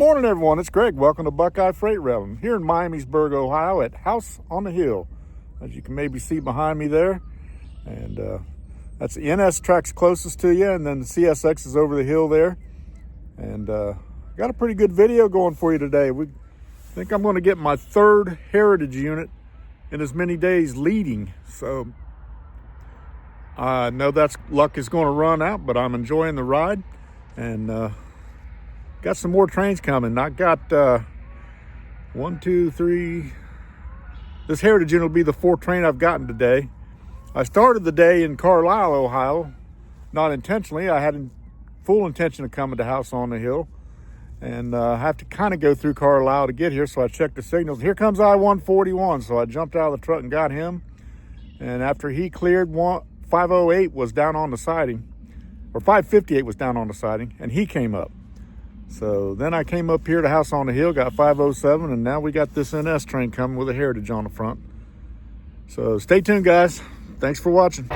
morning, everyone. It's Greg. Welcome to Buckeye Freight Rail. I'm here in Miamisburg, Ohio at House on the Hill. As you can maybe see behind me there. And that's the NS track's closest to you, and then the CSX is over the hill there. And got a pretty good video going for you today. I think I'm going to get my third heritage unit in as many days leading. So I know that's luck is going to run out, but I'm enjoying the ride. And got some more trains coming. I got 1, 2, 3. This heritage unit will be the fourth train I've gotten today. I started the day in Carlisle, Ohio, not intentionally. I had full intention of coming to House on the Hill, and I have to kind of go through Carlisle to get here, so I checked the signals. Here comes I-141, so I jumped out of the truck and got him. And after he cleared, 508 was down on the siding, or 558 was down on the siding, and he came up. So then I came up here to House on the Hill, got 507, and now we got this NS train coming with a heritage on the front. So stay tuned, guys. Thanks for watching.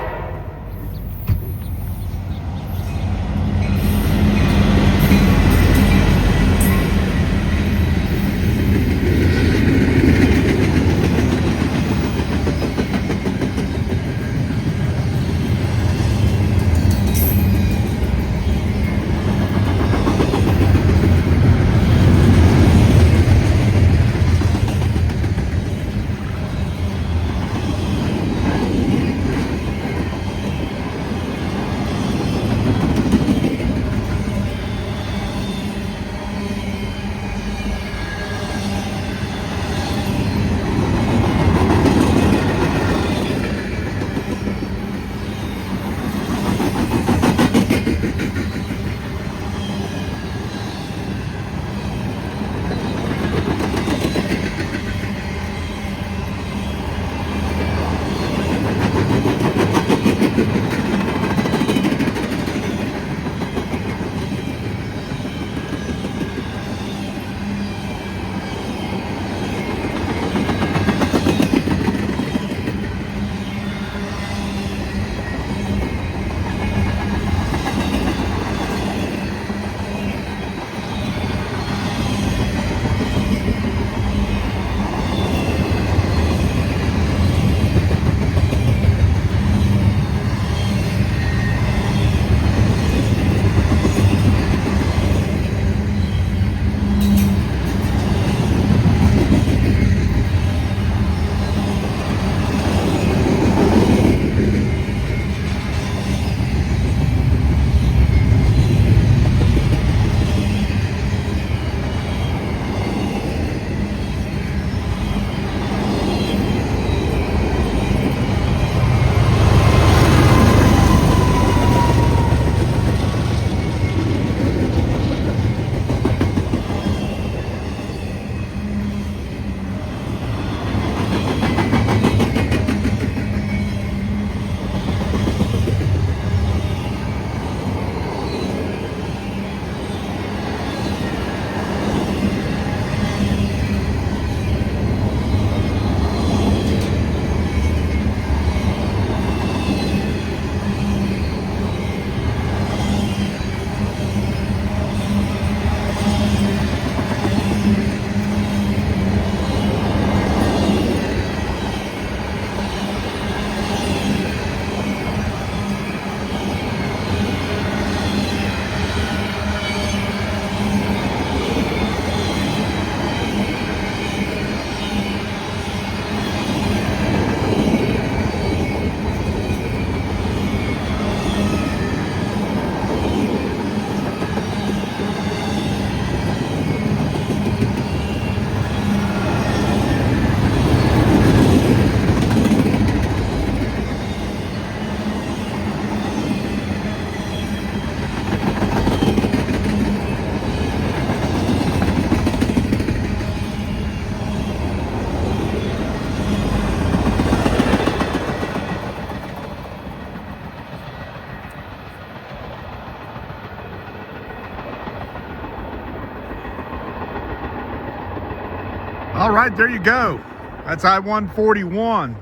All right, there you go. That's I-141.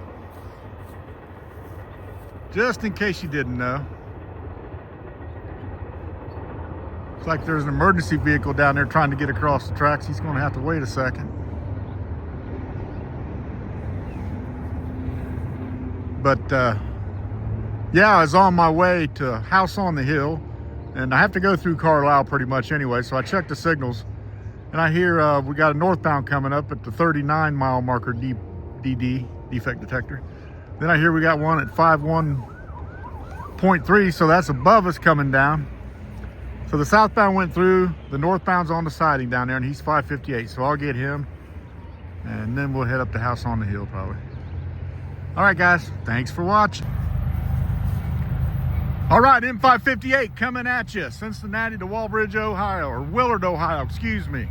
Just in case you didn't know. Looks like there's an emergency vehicle down there trying to get across the tracks. He's going to have to wait a second. But yeah, I was on my way to House on the Hill, and I have to go through Carlisle pretty much anyway, so I checked the signals, and I hear we got a northbound coming up at the 39 mile marker DD, defect detector. Then I hear we got one at 51.3, so that's above us coming down. So the southbound went through, the northbound's on the siding down there, and he's 558, so I'll get him, and then we'll head up to House on the Hill probably. All right, guys, thanks for watching. All right, M558 coming at you, Cincinnati to Walbridge, Ohio, or Willard, Ohio, excuse me.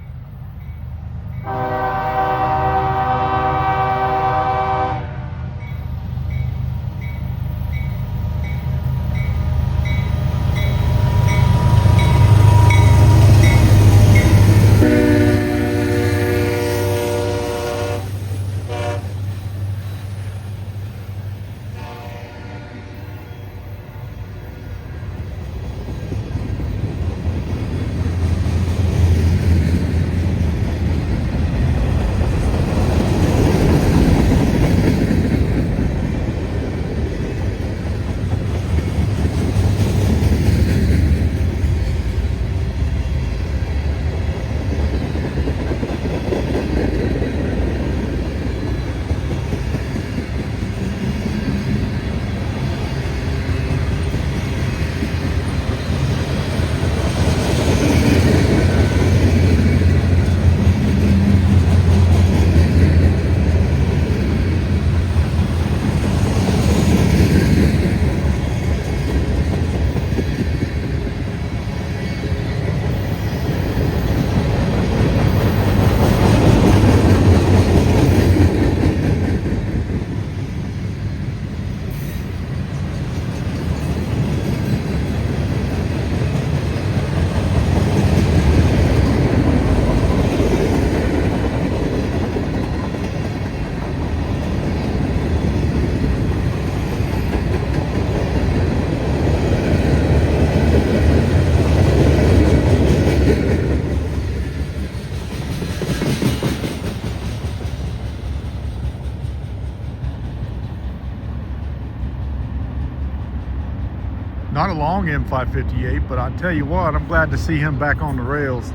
Not a long M558, but I tell you what, I'm glad to see him back on the rails.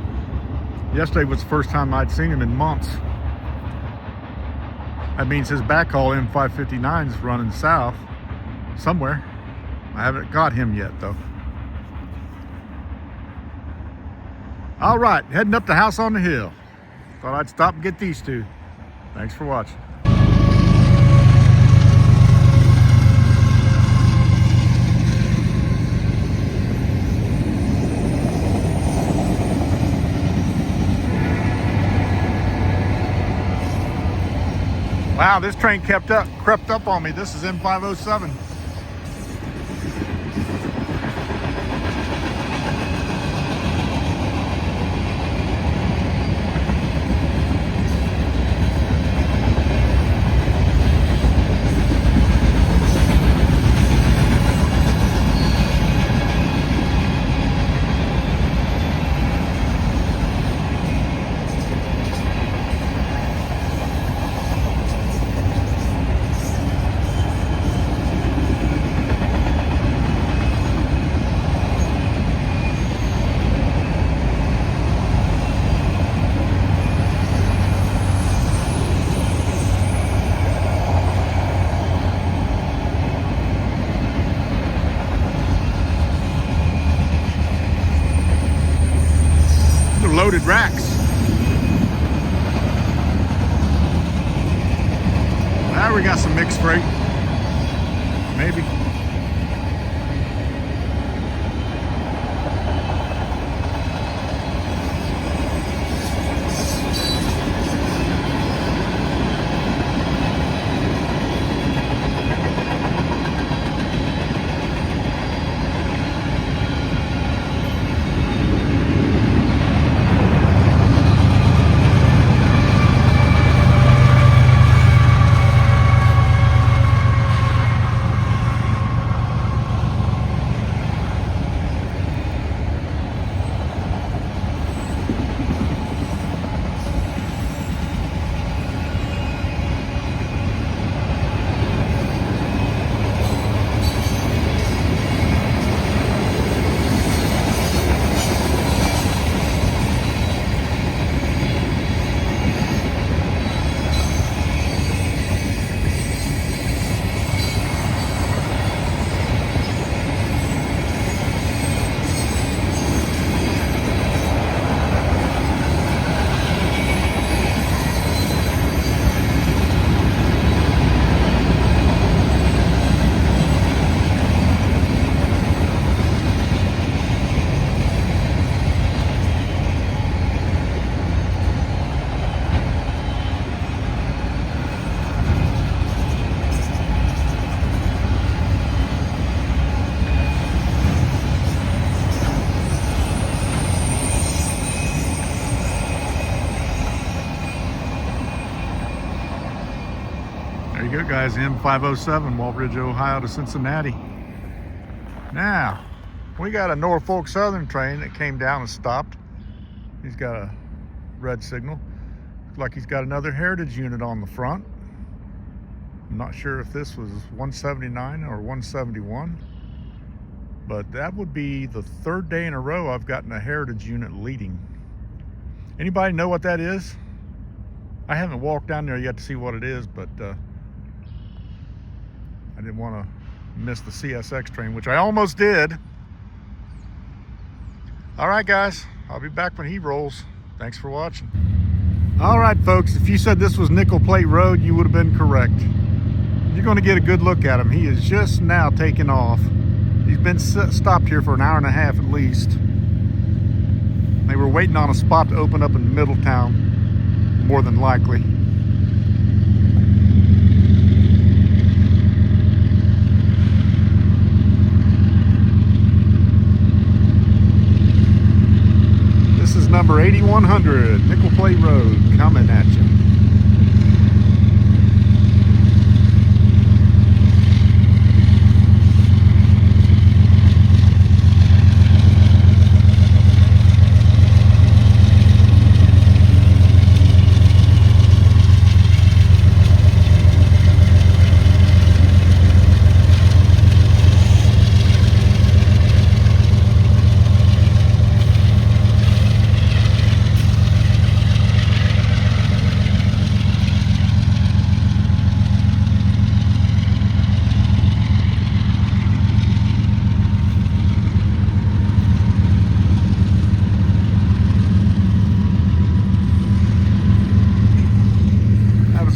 Yesterday was the first time I'd seen him in months. That means his backhaul M559 is running south somewhere. I haven't got him yet though. All right, heading up to House on the Hill. Thought I'd stop and get these two. Thanks for watching. Wow, this train crept up on me. This is M507. Loaded racks. Now we got some mixed freight. Maybe. guys, M507, Wall Ridge, Ohio to Cincinnati. Now, we got a Norfolk Southern train that came down and stopped. He's got a red signal. Looks like he's got another heritage unit on the front. I'm not sure if this was 179 or 171, but that would be the third day in a row I've gotten a heritage unit leading. Anybody know what that is? I haven't walked down there yet to see what it is, but I didn't want to miss the CSX train, which I almost did. All right, guys, I'll be back when he rolls. Thanks for watching. All right, folks, if you said this was Nickel Plate Road, you would have been correct. You're going to get a good look at him. He is just now taking off. He's been stopped here for an hour and a half at least. They were waiting on a spot to open up in Middletown, more than likely. This is number 8100, Nickel Plate Road, coming at you.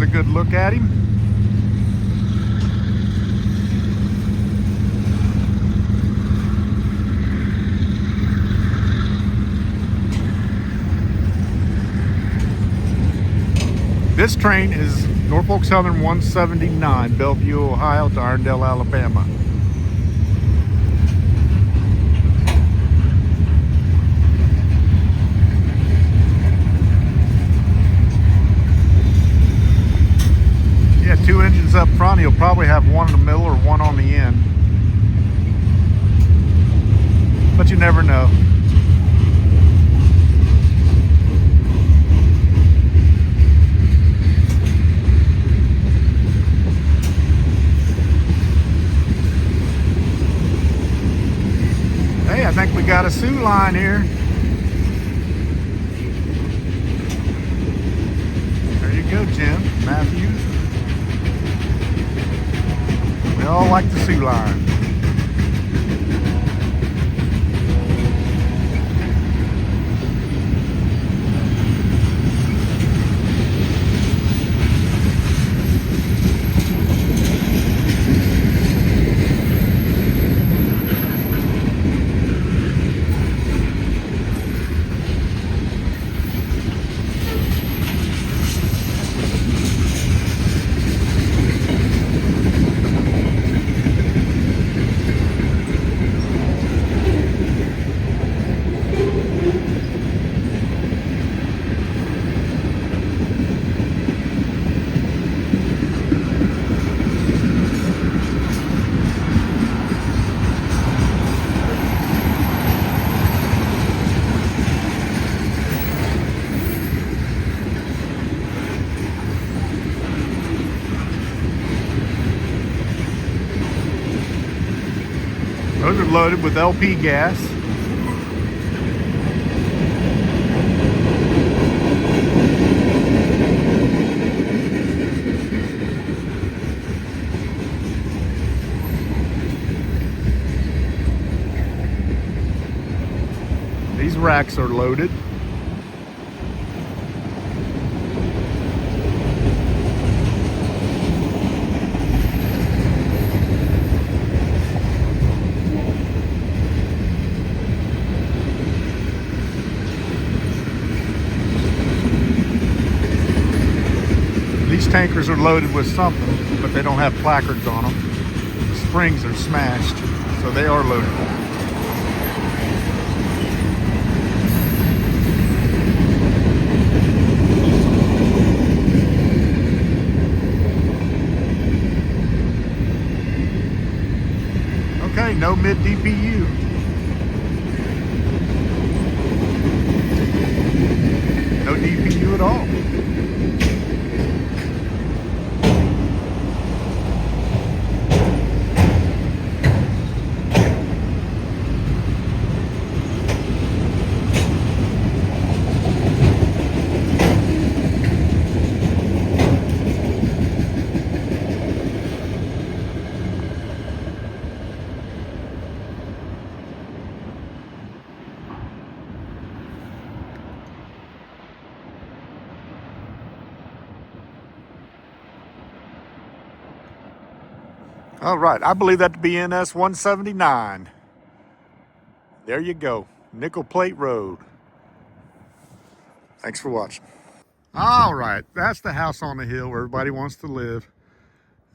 A good look at him. This train is Norfolk Southern 179, Bellevue, Ohio to Irondale, Alabama. Two engines up front. He'll probably have one in the middle or one on the end, but you never know. Hey, I think we got a Sioux line here. There you go, Jim Matthews. They all like the Sioux line. Those are loaded with LP gas. These racks are loaded. These tankers are loaded with something, but they don't have placards on them. The springs are smashed, so they are loaded. ain't no mid DPU. No DPU at all. All right, I believe that to be NS 179. There you go, Nickel Plate Road. Thanks for watching. All right, that's the house on the hill where everybody wants to live.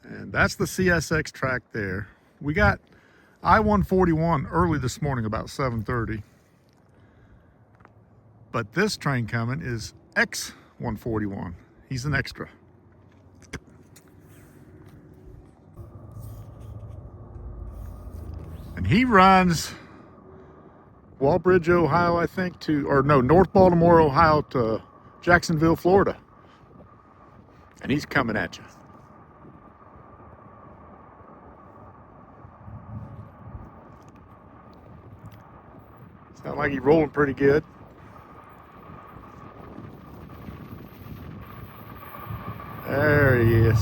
And that's the CSX track there. We got I-141 early this morning about 7:30. But this train coming is X-141. He's an extra. And he runs Walbridge, Ohio, I think, North Baltimore, Ohio to Jacksonville, Florida. And he's coming at you. Sound like he's rolling pretty good. There he is.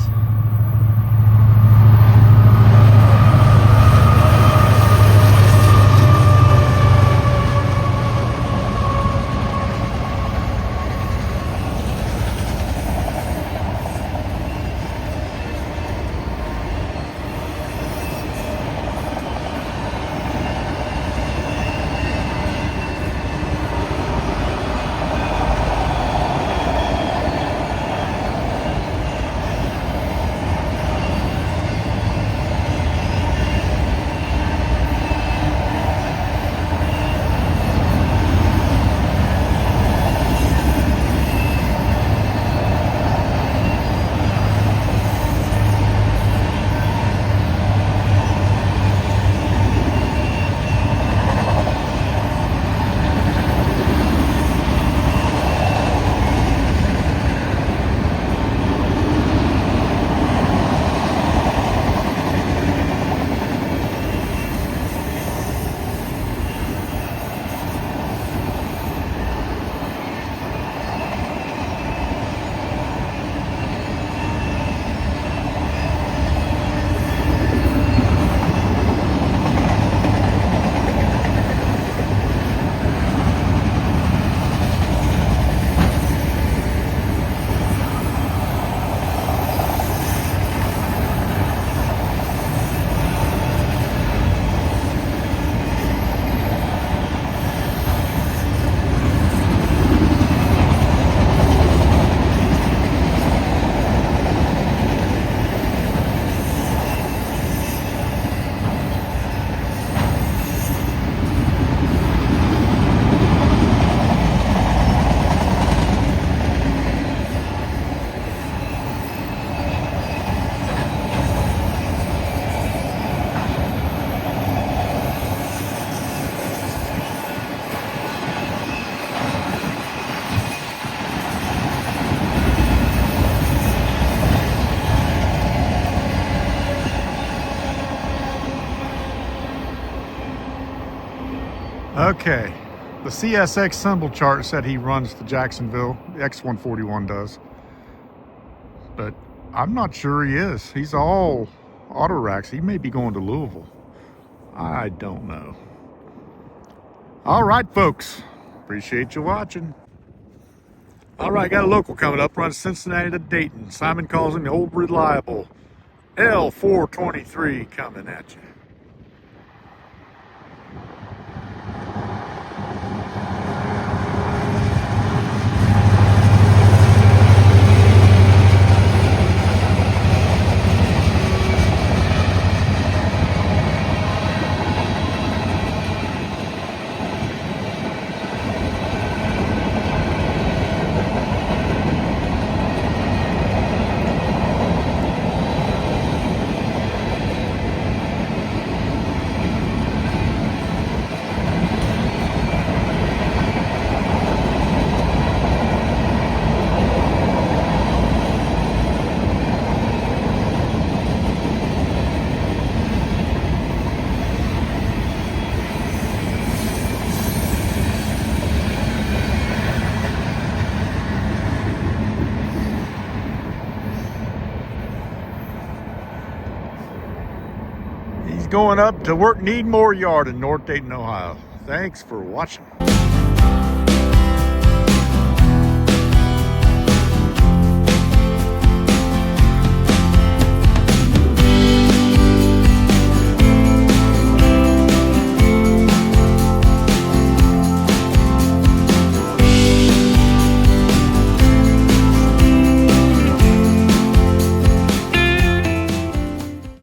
Okay, the CSX symbol chart said he runs to Jacksonville. The X-141 does. But I'm not sure he is. He's all auto racks. He may be going to Louisville. I don't know. All right, folks. Appreciate you watching. All right, got a local coming up. Runs Cincinnati to Dayton. Simon calls him the old reliable. L423 coming at you. He's going up to work Needmore Yard in North Dayton, Ohio. Thanks for watching.